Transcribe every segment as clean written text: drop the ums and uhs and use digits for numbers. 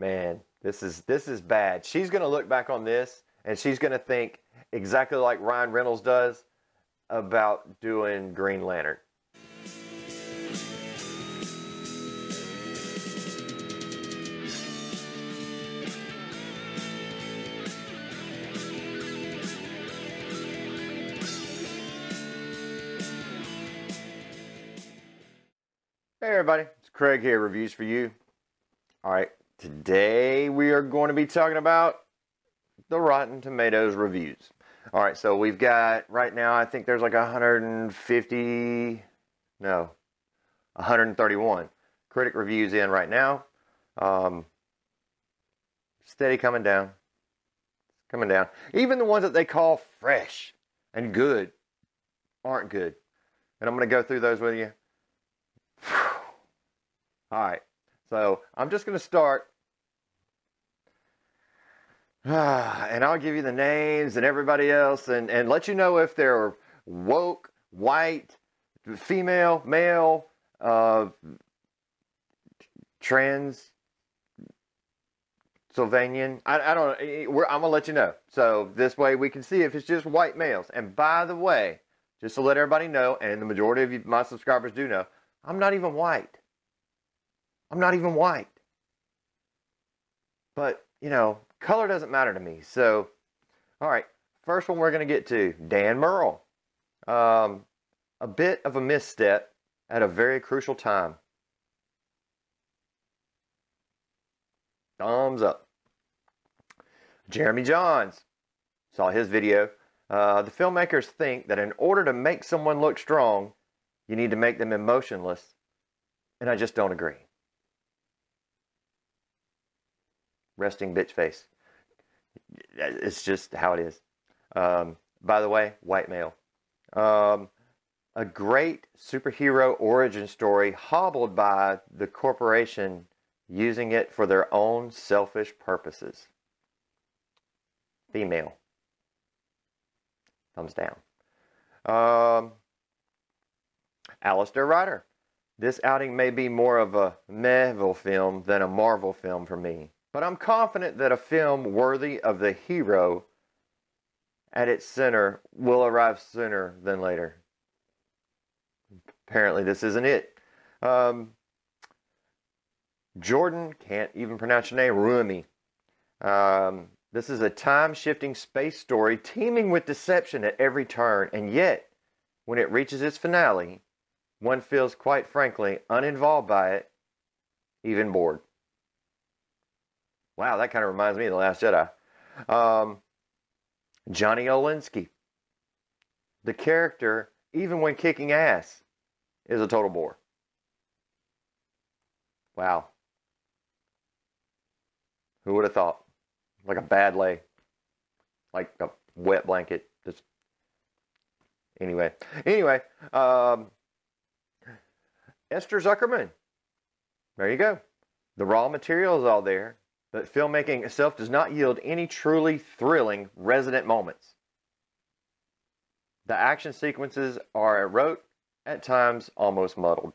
Man, this is bad. She's going to look back on this and she's going to think exactly like Ryan Reynolds does about doing Green Lantern. Hey everybody, it's Craig here, Reviews for You. Alright, today we are going to be talking about the Rotten Tomatoes reviews. Alright, so we've got, right now, I think there's like 131 critic reviews in right now. Steady coming down. Coming down. Even the ones that they call fresh and good aren't good. And I'm going to go through those with you. Alright, so I'm just going to start, and I'll give you the names and everybody else, and let you know if they're woke, white, female, male, Transylvanian. I don't know. I'm going to let you know. So this way we can see if it's just white males. And by the way, just to let everybody know, and the majority of my subscribers do know, I'm not even white. I'm not even white. But, you know, color doesn't matter to me. So, all right. First one we're going to get to, Dan Murrell. A bit of a misstep at a very crucial time. Thumbs up. Jeremy Johns. Saw his video. The filmmakers think that in order to make someone look strong, you need to make them emotionless. And I just don't agree. Resting bitch face. It's just how it is. By the way, white male. A great superhero origin story hobbled by the corporation using it for their own selfish purposes. Female. Thumbs down. Alistair Ryder. This outing may be more of a Marvel film than a Marvel film for me. But I'm confident that a film worthy of the hero at its center will arrive sooner than later. Apparently this isn't it. Jordan, can't even pronounce your name, Rumi. This is a time-shifting space story teeming with deception at every turn, and yet, when it reaches its finale, one feels, quite frankly, uninvolved by it, even bored. Wow, that kind of reminds me of The Last Jedi. Johnny Olinsky. The character, even when kicking ass, is a total bore. Wow. Who would have thought? Like a bad lay. Like a wet blanket. Just Anyway. Esther Zuckerman. There you go. The raw material is all there. But filmmaking itself does not yield any truly thrilling resident moments. The action sequences are rote, at times almost muddled.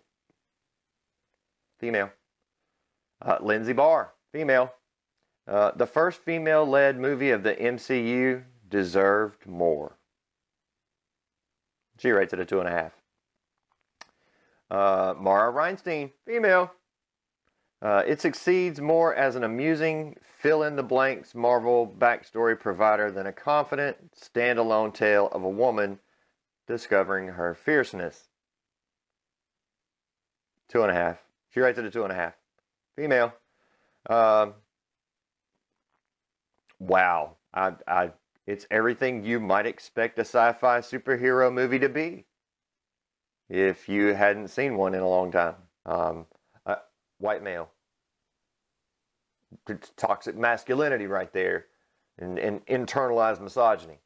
Female. Lindsay Barr. Female. The first female-led movie of the MCU deserved more. She rates it a 2.5. Mara Reinstein. Female. It succeeds more as an amusing fill-in-the-blanks Marvel backstory provider than a confident, standalone tale of a woman discovering her fierceness. 2.5. She rates it a 2.5. Female. Wow. It's everything you might expect a sci-fi superhero movie to be, if you hadn't seen one in a long time. White male. Toxic masculinity right there. And internalized misogyny.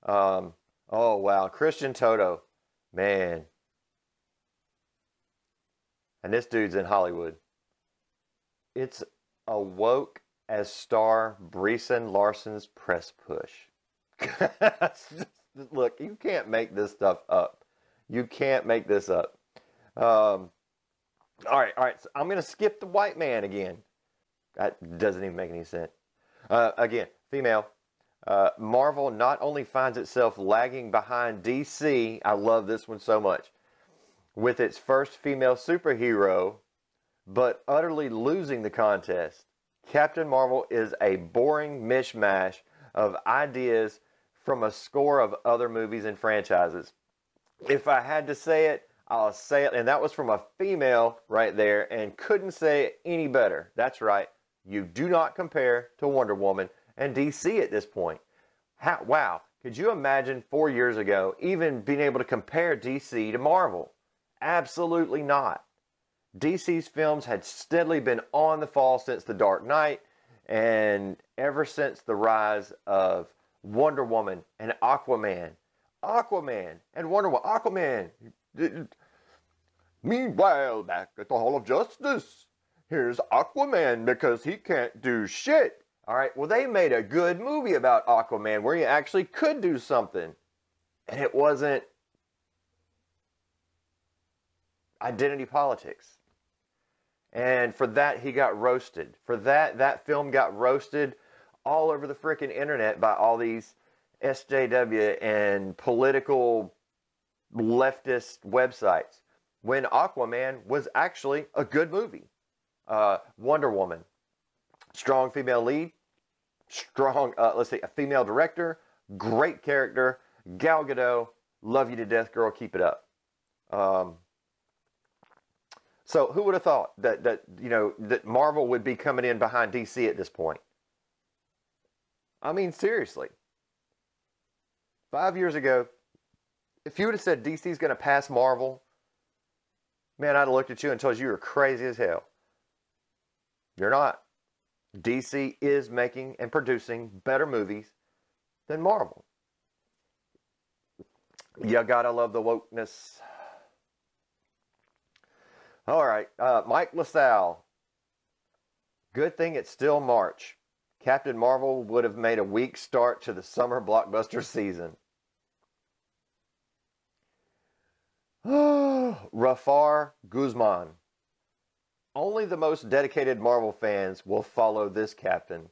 Oh, wow. Christian Toto. Man. And this dude's in Hollywood. It's a woke as star Bresson Larson's press push. Look, you can't make this stuff up. You can't make this up. All right. So I'm going to skip the white man again. That doesn't even make any sense. Again, female. Marvel not only finds itself lagging behind DC, I love this one so much, with its first female superhero, but utterly losing the contest. Captain Marvel is a boring mishmash of ideas from a score of other movies and franchises. If I had to say it, I'll say it, and that was from a female right there, and couldn't say it any better. That's right. You do not compare to Wonder Woman and DC at this point. Wow. Could you imagine 4 years ago even being able to compare DC to Marvel? Absolutely not. DC's films had steadily been on the fall since The Dark Knight, and ever since the rise of Wonder Woman and Aquaman. Aquaman and Wonder Woman. Aquaman. Meanwhile, back at the Hall of Justice, here's Aquaman because he can't do shit. All right, well, they made a good movie about Aquaman where he actually could do something. And it wasn't identity politics. And for that, he got roasted. For that, that film got roasted all over the freaking internet by all these SJW and political leftist websites, when Aquaman was actually a good movie. Wonder Woman, strong female lead, strong, a female director, great character, Gal Gadot, love you to death, girl, keep it up. So who would have thought that Marvel would be coming in behind DC at this point? I mean, seriously. 5 years ago, if you would have said DC's going to pass Marvel, man, I'd have looked at you and told you were crazy as hell. You're not. DC is making and producing better movies than Marvel. You gotta love the wokeness. All right, Mike LaSalle. Good thing it's still March. Captain Marvel would have made a weak start to the summer blockbuster season. Rafar Guzman. Only the most dedicated Marvel fans will follow this captain.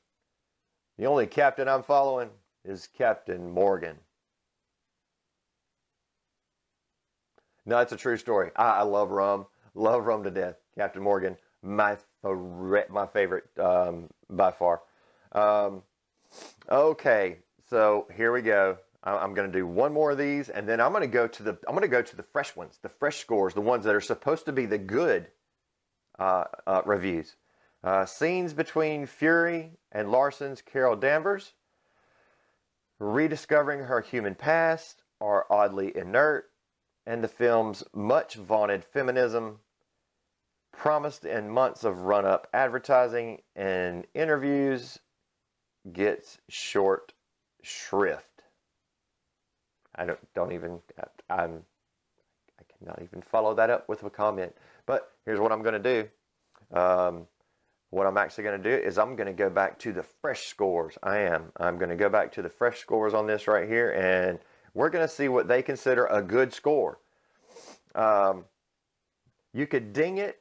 The only captain I'm following is Captain Morgan. No, it's a true story. I love rum. Love rum to death. Captain Morgan, my favorite by far. Okay, so here we go. I'm going to do one more of these, and then I'm going to go to the fresh ones, the fresh scores, the ones that are supposed to be the good reviews. Scenes between Fury and Larson's Carol Danvers, rediscovering her human past, are oddly inert, and the film's much vaunted feminism, promised in months of run-up advertising and interviews, gets short shrift. I cannot even follow that up with a comment. But here's what I'm going to do. What I'm actually going to do is I'm going to go back to the fresh scores. I'm going to go back to the fresh scores on this right here, and we're going to see what they consider a good score. You could ding it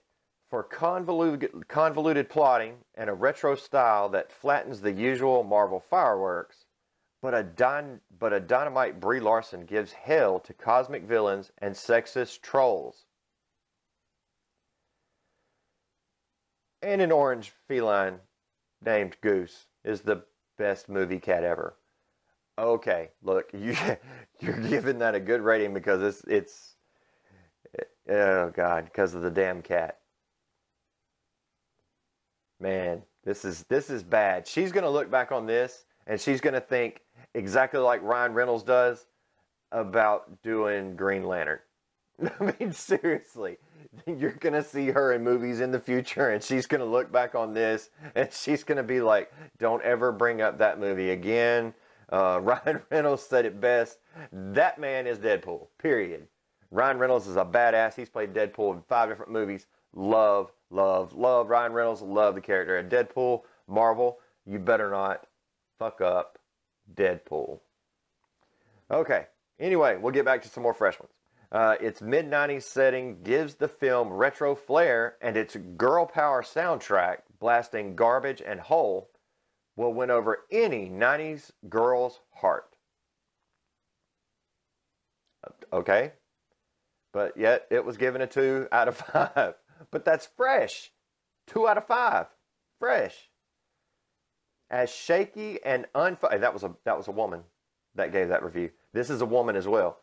for convoluted plotting and a retro style that flattens the usual Marvel fireworks, but a dynamite Brie Larson gives hell to cosmic villains and sexist trolls. And an orange feline named Goose is the best movie cat ever. Okay, look, you're giving that a good rating because it's oh God, because of the damn cat. Man, this is bad. She's gonna look back on this and she's gonna think exactly like Ryan Reynolds does about doing Green Lantern. I mean, seriously. You're going to see her in movies in the future, and she's going to look back on this, and she's going to be like, don't ever bring up that movie again. Ryan Reynolds said it best. That man is Deadpool, period. Ryan Reynolds is a badass. He's played Deadpool in 5 different movies. Love Ryan Reynolds. Love the character. And Deadpool, Marvel, you better not fuck up Deadpool. Okay, anyway, we'll get back to some more fresh ones. Its mid-90s setting gives the film retro flair, and its girl power soundtrack, blasting garbage and whole will win over any 90s girl's heart. Okay? But yet it was given a 2 out of 5. But that's fresh. 2 out of 5. Fresh. As shaky and that was a woman that gave that review. This is a woman as well.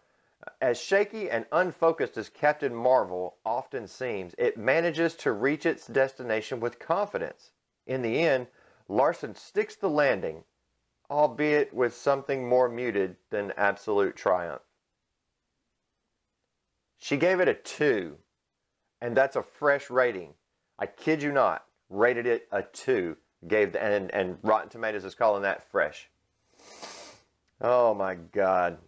As shaky and unfocused as Captain Marvel often seems, it manages to reach its destination with confidence. In the end, Larson sticks the landing, albeit with something more muted than absolute triumph. She gave it a 2, and that's a fresh rating. I kid you not, rated it a 2. And Rotten Tomatoes is calling that fresh. Oh my God.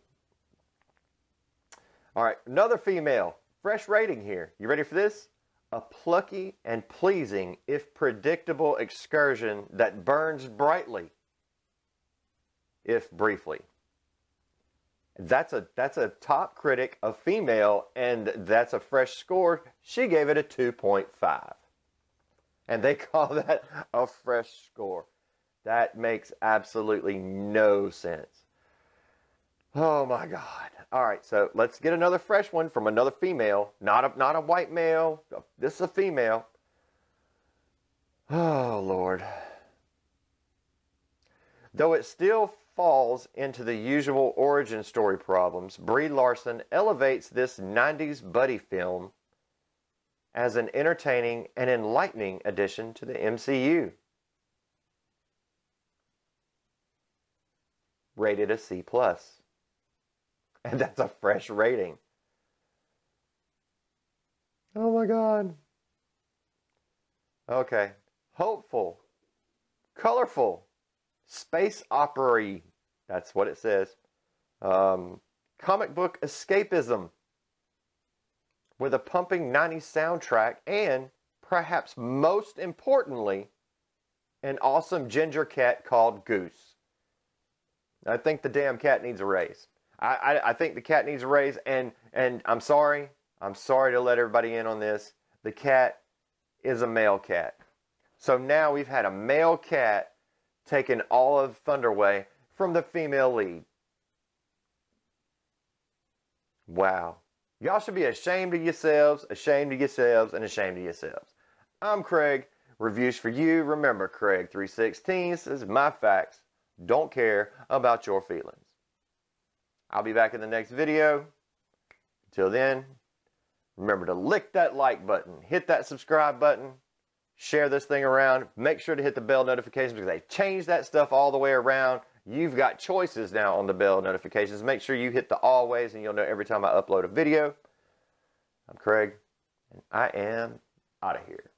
All right, another female. Fresh rating here. You ready for this? A plucky and pleasing, if predictable, excursion that burns brightly, if briefly. That's a top critic, a female, and that's a fresh score. She gave it a 2.5. And they call that a fresh score. That makes absolutely no sense. Oh my God. All right, so let's get another fresh one from another female. Not a white male. This is a female. Oh, Lord. Though it still falls into the usual origin story problems, Brie Larson elevates this 90s buddy film as an entertaining and enlightening addition to the MCU. Rated a C+. And that's a fresh rating. Oh my God. Okay. Hopeful. Colorful. Space opera-y. That's what it says. Comic book escapism. With a pumping 90s soundtrack and, perhaps most importantly, an awesome ginger cat called Goose. I think the damn cat needs a raise. I think the cat needs a raise, and I'm sorry to let everybody in on this. The cat is a male cat. So now we've had a male cat taking all of thunder away from the female lead. Wow. Y'all should be ashamed of yourselves, and ashamed of yourselves. I'm Craig. Reviews for you. Remember, Craig 316 says my facts don't care about your feelings. I'll be back in the next video. Until then, remember to lick that like button, hit that subscribe button, share this thing around. Make sure to hit the bell notifications because they changed that stuff all the way around. You've got choices now on the bell notifications. Make sure you hit the always and you'll know every time I upload a video. I'm Craig, and I am out of here.